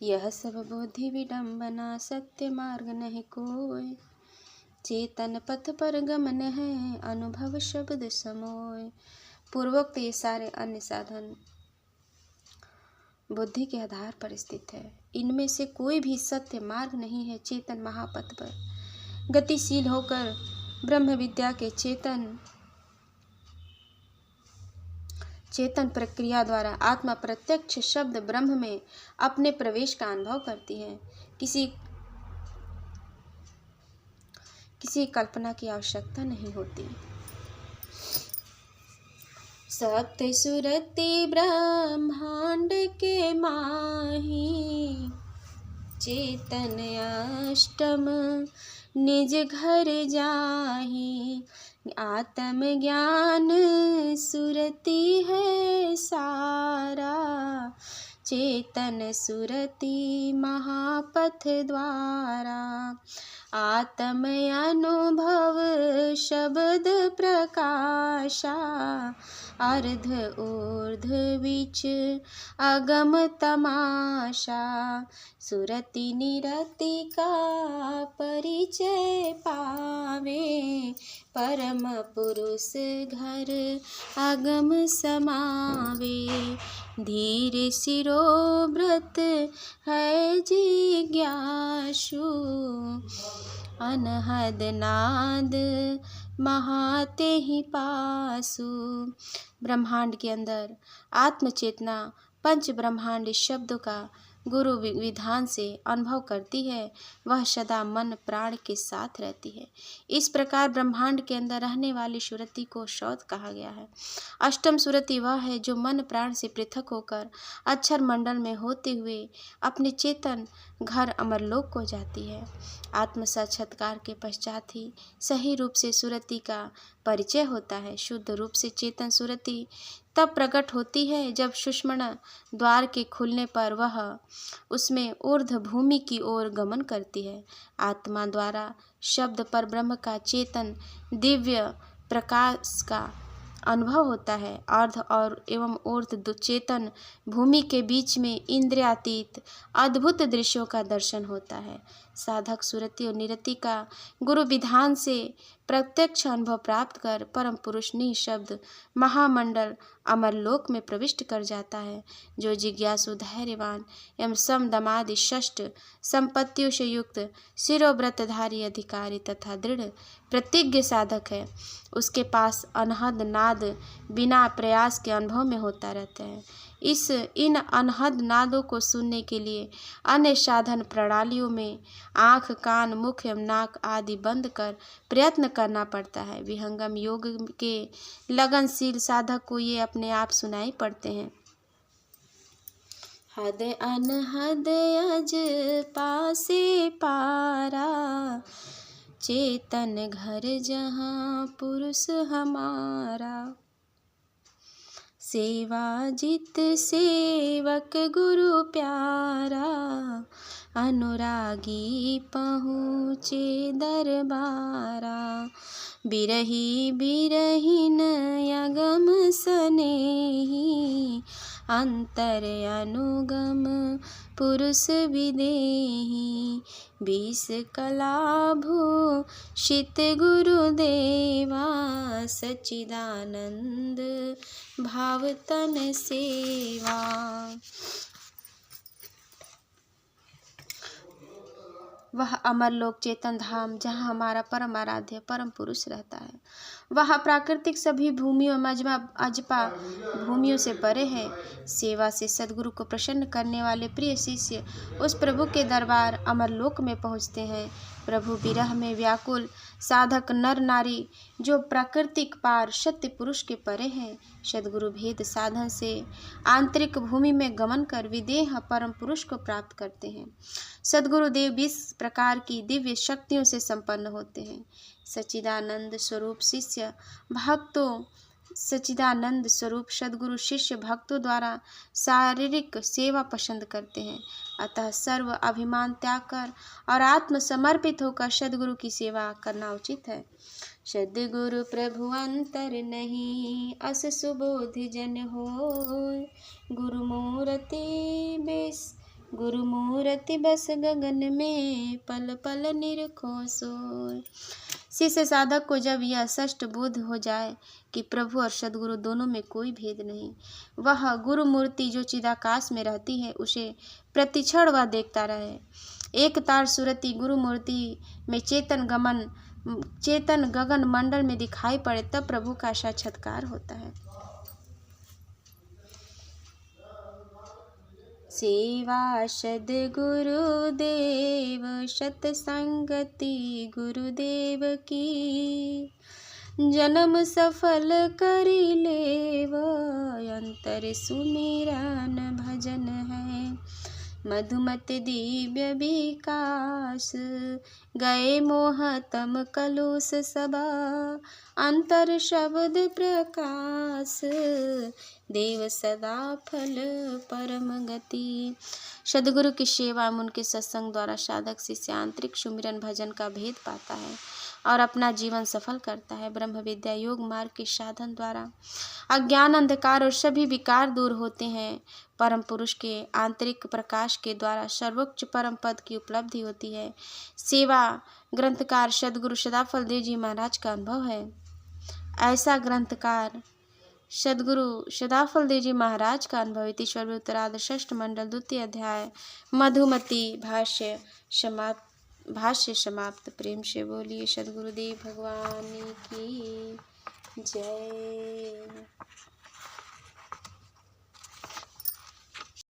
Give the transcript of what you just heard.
यह सब बुद्धि विडम्बना, सत्य मार्ग नहीं कोय। चेतन पथ पर गमन है, अनुभव शब्द समोय। पूर्वोक्त ये सारे अन्य साधन बुद्धि के आधार पर स्थित है। इनमें से कोई भी सत्य मार्ग नहीं है। चेतन महापथ पर गतिशील होकर ब्रह्म विद्या के चेतन प्रक्रिया द्वारा आत्मा प्रत्यक्ष शब्द ब्रह्म में अपने प्रवेश का अनुभव करती है। किसी कल्पना की आवश्यकता नहीं होती। सत्य सुरति ब्रह्मांड के माही, चेतन अष्टम निज घर जाहि। आत्म ज्ञान सुरति है सारा, चेतन सुरति महापथ द्वारा। आत्म अनुभव शब्द प्रकाशा, अर्ध ऊर्ध बीच अगम तमाशा। सुरति निरति का परिचय पावे, परम पुरुष घर अगम समावे। धीर शिरोव्रत है जिज्ञासु, अनहद नाद महाते ही पासु। ब्रह्मांड के अंदर आत्मचेतना पंच ब्रह्मांड शब्दों का गुरु विधान से अनुभव करती है, वह सदा मन प्राण के साथ रहती है। इस प्रकार ब्रह्मांड के अंदर रहने वाली सुरति को शौध कहा गया है। अष्टम सुरति वह है जो मन प्राण से पृथक होकर अक्षर मंडल में होते हुए अपने चेतन घर अमरलोक को जाती है। आत्म साक्षात्कार के पश्चात ही सही रूप से सुरति का परिचय होता है। शुद्ध रूप से चेतन सुरति तब प्रकट होती है जब सुषुम्ना द्वार के खुलने पर वह उसमें ऊर्ध्व भूमि की ओर गमन करती है। आत्मा द्वारा शब्द पर ब्रह्म का चेतन दिव्य प्रकाश का अनुभव होता है। अर्ध और एवं ऊर्ध्व चेतन भूमि के बीच में इंद्रियातीत अद्भुत दृश्यों का दर्शन होता है। साधक सुरति और निरति का गुरु विधान से प्रत्यक्ष अनुभव प्राप्त कर परम पुरुष निःशब्द महामंडल अमरलोक में प्रविष्ट कर जाता है। जो जिज्ञासु धैर्यवान एवं सम दमादि षष्ठ संपत्तियों से युक्त शिरोव्रतधारी अधिकारी तथा दृढ़ प्रतिज्ञ साधक है, उसके पास अनहद नाद बिना प्रयास के अनुभव में होता रहता है। इन अनहद नादों को सुनने के लिए अन्य साधन प्रणालियों में आँख, कान, मुख एवं नाक आदि बंद कर प्रयत्न करना पड़ता है। विहंगम योग के लगनशील साधक को ये अपने आप सुनाई पड़ते हैं। हद अनहद अज पासे पारा, चेतन घर जहाँ पुरुष हमारा। सेवा जित सेवक गुरु प्यारा, अनुरागी पहुँचे दरबारा। बिरही बिरहीन अगम सनेही, अंतर अनुगम पुरुष विदेही। 20 कलाभूषित गुरुदेवा, सच्चिदानंद भाव तन सेवा। वह अमरलोक चेतन धाम जहाँ हमारा परम आराध्य परम पुरुष रहता है, वह प्राकृतिक सभी भूमियों अजपा भूमियों से परे है। सेवा से सदगुरु को प्रसन्न करने वाले प्रिय शिष्य उस प्रभु के दरबार अमरलोक में पहुँचते हैं। प्रभु विरह में व्याकुल साधक नर नारी जो प्राकृतिक पार सत्य पुरुष के परे हैं, सदगुरु भेद साधन से आंतरिक भूमि में गमन कर विदेह परम पुरुष को प्राप्त करते हैं। सदगुरु देव 20 प्रकार की दिव्य शक्तियों से संपन्न होते हैं। सच्चिदानंद स्वरूप शिष्य भक्तों सच्चिदानंद स्वरूप सदगुरु शिष्य भक्तों द्वारा शारीरिक सेवा पसंद करते हैं। अतः सर्व अभिमान त्याग कर और आत्मसमर्पित होकर सदगुरु की सेवा करना उचित है। सदगुरु प्रभु अंतर नहीं, अस सुबोध जन होय। गुरु मूर्ति बेस गुरु मूर्ति बस गगन में, पल पल निरखो सोय। शिष्य साधक को जब यह स्पष्ट बोध हो जाए कि प्रभु और सद्गुरु दोनों में कोई भेद नहीं, वह गुरु मूर्ति जो चिदाकाश में रहती है उसे प्रतिक्षण वह देखता रहे। एक तार सुरति गुरु मूर्ति में चेतन गगन मंडल में दिखाई पड़े तब प्रभु का साक्षात्कार होता है। सेवा सद्गुरुदेव सत्संगति गुरुदेव की, जन्म सफल करी लेव अंतर सुमिरन भजन है। मधुमत दिव्य विकास गए मोहतम कलुष सबा, अंतर शब्द प्रकाश देव सदा फल परम गति। सद्गुरु की सेवा में उनके सत्संग द्वारा साधक शिष्य आंतरिक सुमिरन भजन का भेद पाता है और अपना जीवन सफल करता है। ब्रह्म विद्या योग मार्ग के साधन द्वारा अज्ञान अंधकार और सभी विकार दूर होते हैं। परम पुरुष के आंतरिक प्रकाश के द्वारा सर्वोच्च परम पद की उपलब्धि होती है। सेवा ग्रंथकार सद्गुरु सदाफल देव जी महाराज का अनुभव है। ऐसा ग्रंथकार सद्गुरु सदाफल देव जी महाराज का अनुभव ईश्वर उत्तरार्ध षष्ठ मंडल 2 अध्याय मधुमती भाष्य समाप्त। प्रेम से बोलिए सद्गुरुदेव भगवान की जय।